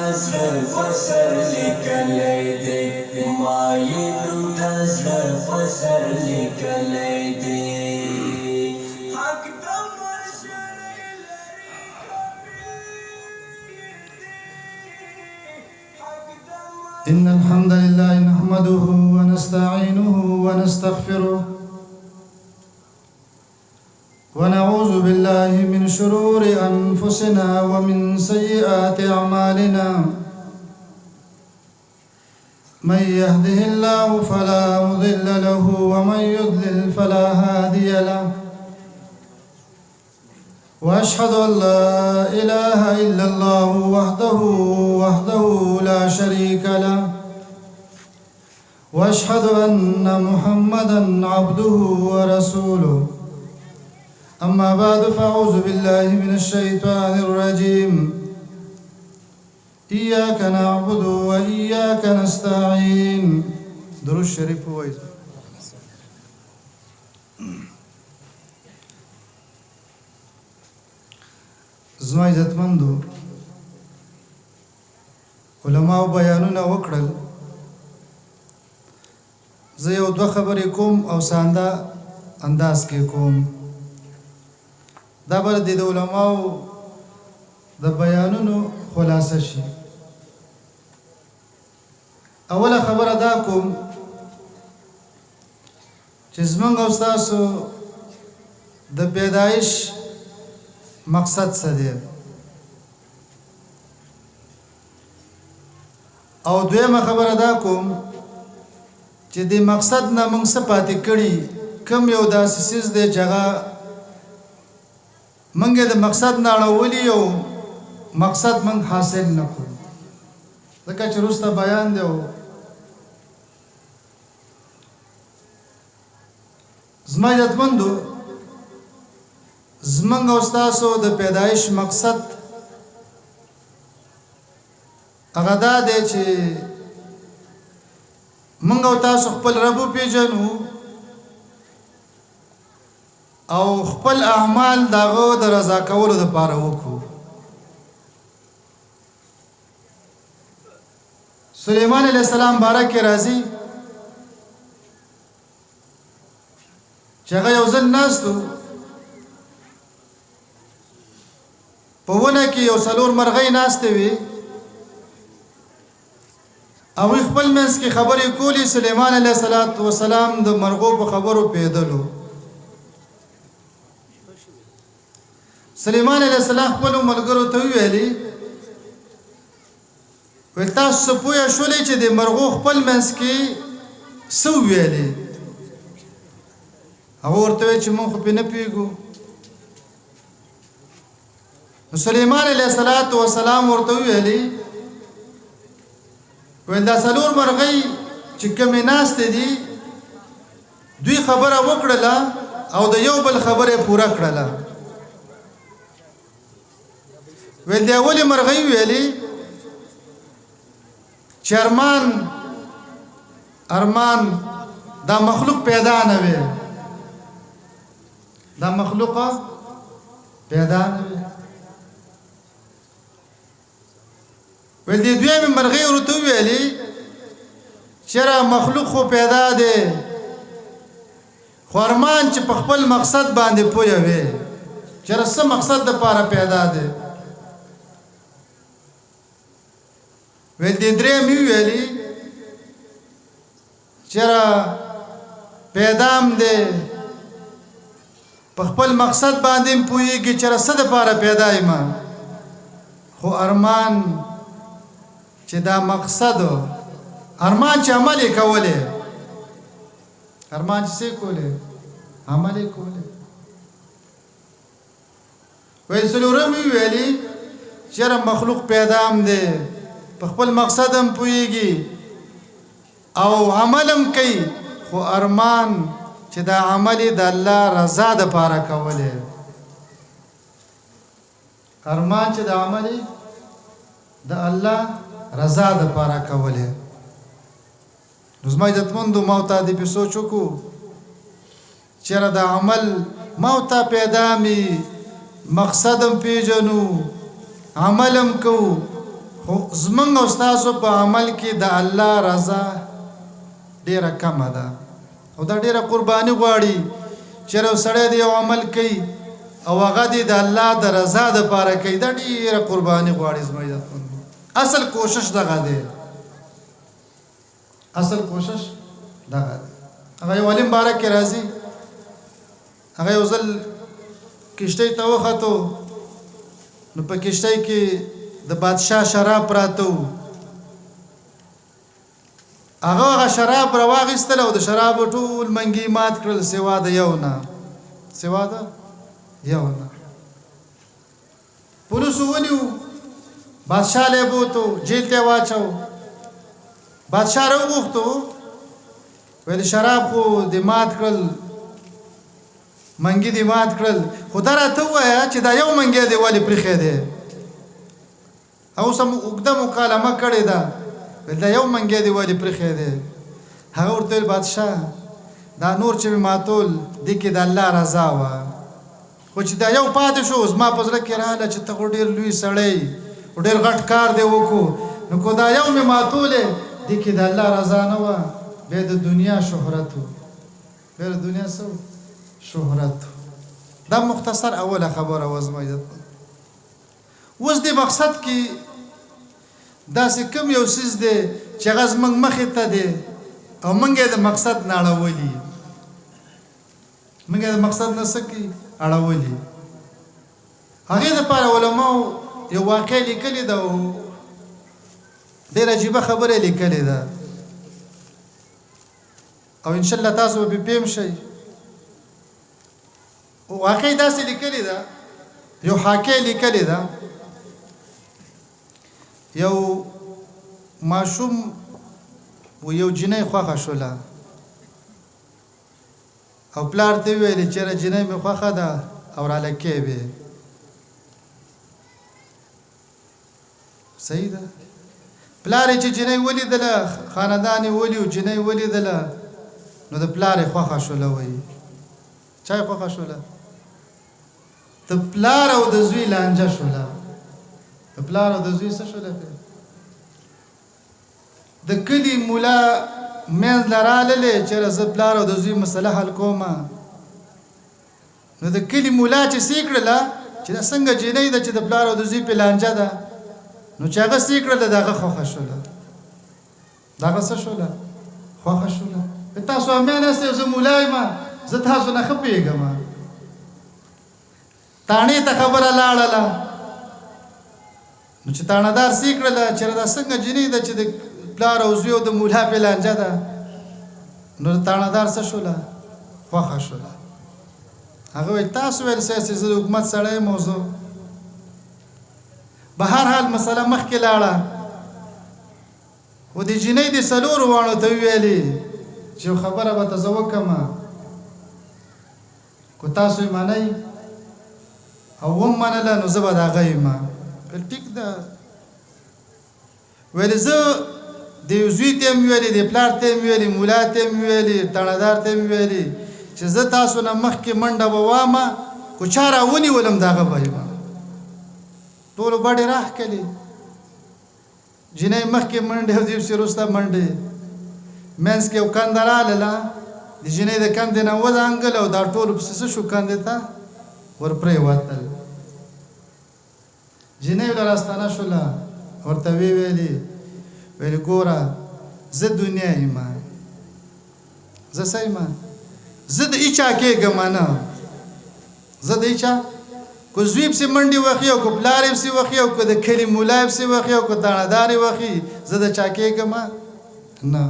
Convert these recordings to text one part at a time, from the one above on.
تزل فسر لكليدي ما ينم تزل فسر لكليدي حق دمر شري إن الحمد لله نحمده ونستعينه ونستغفره ونعوذ بالله من شرور أنفسنا ومن سيئات أعمالنا من يهده الله فلا مضل له ومن يضلل فلا هادي له وأشهد أن لا إله إلا الله وحده لا شريك له وأشهد أن محمدًا عبده ورسوله أما بعد فأعوذ بالله من الشيطان الرجيم إياك نعبد وإياك نستعين درود الشريف ويز زما عزتمندو علماء بیانونه وکړل زه یو دوه خبرې کوم او سانده انداز کې کوم دا بر د علماء د بیانونو خلاصه شي اوله خبره دا کوم چې زمونږ او تاسو د پیدایش مقصد څه دی او دویمه خبره دا کوم چې د مقصد نه موږ څه پاتې کړي کوم یو داسې څیز دی چې هغه موږ د مقصد نه اړولي او مقصد موږ حاصل نه کړو ځکه چې وروسته بیان دی زما عزتمندو زمونږ او ستاسو د پیدایش مقصد هغه دا دی چې مونږ او تاسو خپل رب وپېژنو او خپل اعمال دغه د رضا کولو لپاره وکړو سليمان عليه السلام بارک راضي چې هغه یو ځل ناستو په ونه کې یو څلور مرغۍ ناستې وي او خپل منځ کې خبرې کولې سليمان عليه السلام د مرغو په خبرو پیدلو سليمان عليه السلام خپل ملګرو ته ویلي وی تاسو پوه شولې چې د مرغو خپل منځ کې څه ویلي هغه ورته چې موږ خو نه پیګو سليمان عليه السلام ورته ویلي ولدا څلور مرغۍ چې کومې ناستې دي دوی خبره وکړله او د یو بل خبره پوره کړله ولدا اولی مرغۍ ویلي چې ارمان دا مخلوق پیدا نه وي دا مخلوق پیدا نه وي ول دې دوی مرغۍ ورته ویلي چې مخلوق خو پیدا دی خو ارمان چې په خپل مقصد باندې پوه وي چې څه مقصد د پاره پیدا دی ول دې درې مې ویلي چې پیدام دی په خپل مقصد باندې پوهیږي چې څه د پاره پیدا یم خو ارمان چې دا مقصد ارمان چې عمل کوله ارمان چې څه کوله عمل کوله وای څلورم ویلي چې مخلوق پیدا هم دی په خپل مقصد هم پوهیږي او عملم کوي خو ارمان چې دا عمل د الله رضا د پاره کوله ارمان چې دا عمل د الله رضا د پاره کوله زما عزتمندو ما ته دې په سوچ وکړو چې دا عمل ما ته پیدا می مقصدم پیژنو عملم کو خو زمونږ او ستاسو په عمل کې د الله رضا ډیره کمه ده او دا ډیره قرباني غواړي چې یو سړی د یو عمل کوي او هغه د الله د رضا دپاره کوي دا ډیره قرباني غواړي زما عزتمندو اصل کوشش دغه دی اصل کوشش دغه دی هغه یو علم باره کې راځي هغه یو ځل کشتۍ ته وختو نو په کشتۍ کې د بادشاه شراب پراته وو هغه شراب راواغېستل او د شرابو ټول منګي مات کړل سوا د یو نه پولیسو ونیو بادشاه له بوتو جیل ته واچو بادشاه راوغوښتو ویل شراب خو د مات کړل منګي دې مات کړل خو دا راته ووایه چې دا یو منګی دی ولې پرېښی دی او سم اوږده مکالمه کړې ده ویل دا یو منګی دی ولې پرېښی دی هغه ورته ویل بادشاه دا نور چې مې ماتول دې کې د الله رضا وه خو چې دا یو پاتې شو زما په زړه کې راغله چې ته خو ډېر لوی سړی خو ډېر غټ کار دی وکړو نو کو دا یو مې ماتولې دې کې د الله رضا نه وه بیا د دنیا شهرت و بیا د دنیا څه شهرت دا مختصر اوله خبره وه زما عزت اوس دې مقصد کې داسې کوم یو څیز دی چې هغه زموږ مخې ته دی او موږ یې د مقصد نه اړولي موږ یې د مقصد نه څه کوي اړولي هغې دپاره علماو یو واقع لیکلې ده او ډېره عجیبه خبره لیکلې ده او انشاءالله تاسو به پرې پوه شئ واقع داسې لیکلې ده یو حاکې لیکلې ده یو ماشوم و یو جنۍ خوښه شوله او پلار ته ویلې چېرې جنۍ مې خوښه ده او رالکې وې صحیح ده پلار یې چې جنۍ ولیدله خاندان یې ولیو جنۍ ولیدله نو د پلار یې خوښه شوله وایي چا یې خوښه شوله د پلار او د زوی لانجه شوله د پلار او د زوی څه شوله د کلي مولا منځ له راللې چېرې زه پلار او د زوی مسله حل کومه نو د کلي مولا چې سې کړله چې دا څنګه جنۍ ده چې د پلار او د زوی پې لانجه ده نو چې هغه سې کړله د هغه خوښه شوله د هغه څه شوله خوښه شوله تاسو امیان یاستئ زه مولا یم زه تاسو نه ښه پوهېږم تاڼې ته خبره لاړله نو چې تاڼهدار سې کړله چېرې دا څنګه جنۍ ده چې د پلار او زوی او د مولا پې لانجه ده نو د تاڼهدار څه شوله خوښه شوله هغه وایي تاسو ویل سیاسي زه د حکومت سړی یم او زه به هر حال مسله مخکې لاړه خو د جنۍ د څلورو واڼو ته وویلې چې یو خبره به ته زه وکړم کو تاسو یې منئ او ومنله نو زه به د هغه یم ویل ټیک ده ویلې زه د یو زوی ته یې ویلې د پلار ته یې ویلې مولا ته یې ویلې تاڼهدار ته یې ویلې چې زه تاسو نه مخکې منډه به وامه خو چا راونیولم د هغه به یم ټولو بډې راښکلې جنۍ مخکې منډې او دوی پسې وروسته منډې منځ کې یو کنده راغله د جنۍ د کندې نه ودانګل او دا ټولو پسې څه شو کندې ته ورپرېوتل جنۍ له راستانه شوله ورته ویلې ګوره زه دنیا یم زه څه یم زه د هیچا کېږم نه زه د هیچا کو زوی پسې منډې وخي او کو پلار یې پسې وخي او کو د کلي مولا یې پسې وخي او کو تاڼهدار یې وخي زه د چا کېږم نه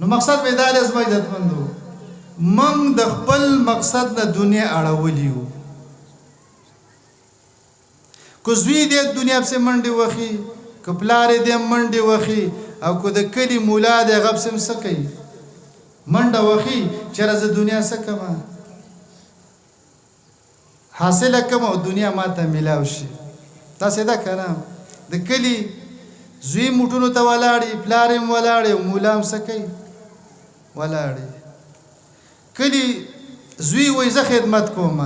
نو مقصد مې دا دی زما عزتمندو موږ د خپل مقصد نه دنیا اړولي یو کو زوی دې دنیا پسې منډې وخي که پلار دې منډې وخي او که د کلي مولا دې هغه پسې څه کوي منډه وخي چېرې زه دنیا څه کومه حاصله کوم او دنیا ما ته میلاو شي تاسې ده که نه د کلي زوی موټونو ته ولاړې پلار یې ولاړې او مولا هم څه کوي ولاړې کلي زوی وایي زه خدمت کوم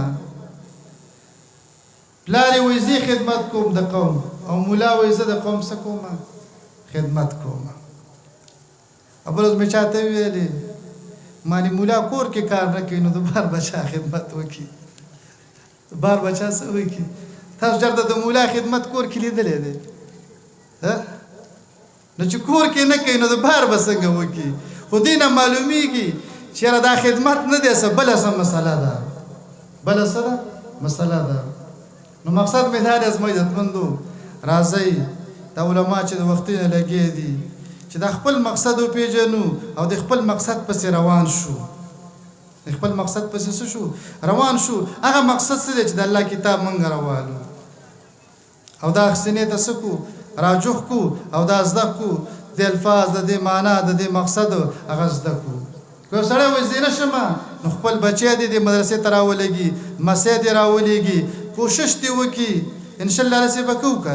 پلار یې وایي زه خدمت کوم د قوم او مولا وایي زه د قوم څه کوم خدمت کوم بل ورځ مې چاته ویلې ماني مولا کور کې کار نه کوي نو د بار بچا خدمت وکړي بار بچا څه وکړي تاسو چېرته د مولا خدمت کور کې لیدلی دی نو چې کور کې نه کوي نو د بار به څنګه وکړي خو دې نه معلومیږي چې یاره دا خدمت نه دی څه بله څه مسله ده بله څه ده مسله ده نو مقصد مې دا دی زما عزتمندو راځئ دا علما چې د وختي نه لګې دي چې دا خپل مقصد وپېژنو او د خپل مقصد پسې روان شو د خپل مقصد پسې څه شو روان شو هغه مقصد څه دی چې د الله کتاب موږ راوالو او دا سینې ته څه کو راجوخ کو او دا زده کو د الفاظ د دې معنا د دې مقصد هغه زده کو که سړی وایي زه نه شمه نو خپل بچی دې د مدرسې ته راولېږي مسۍ دې راولېږي کوشش دې وکړي انشاءالله رسې به کوو که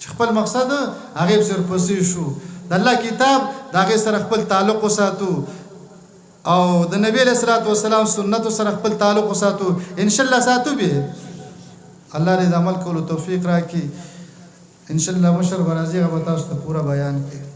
چې خپل مقصد هغې پسې ورپسې شو د الله کتاب د هغې سره خپل تعلق وساتو او د نبی علیه الصلاة والسلام سنتو سره خپل تعلق وساتو انشاءالله ساتو به الله دې د عمل کولو توفیق راکړي انشاءالله مشر به راځي هغه به تاسو ته پوره بیان کړي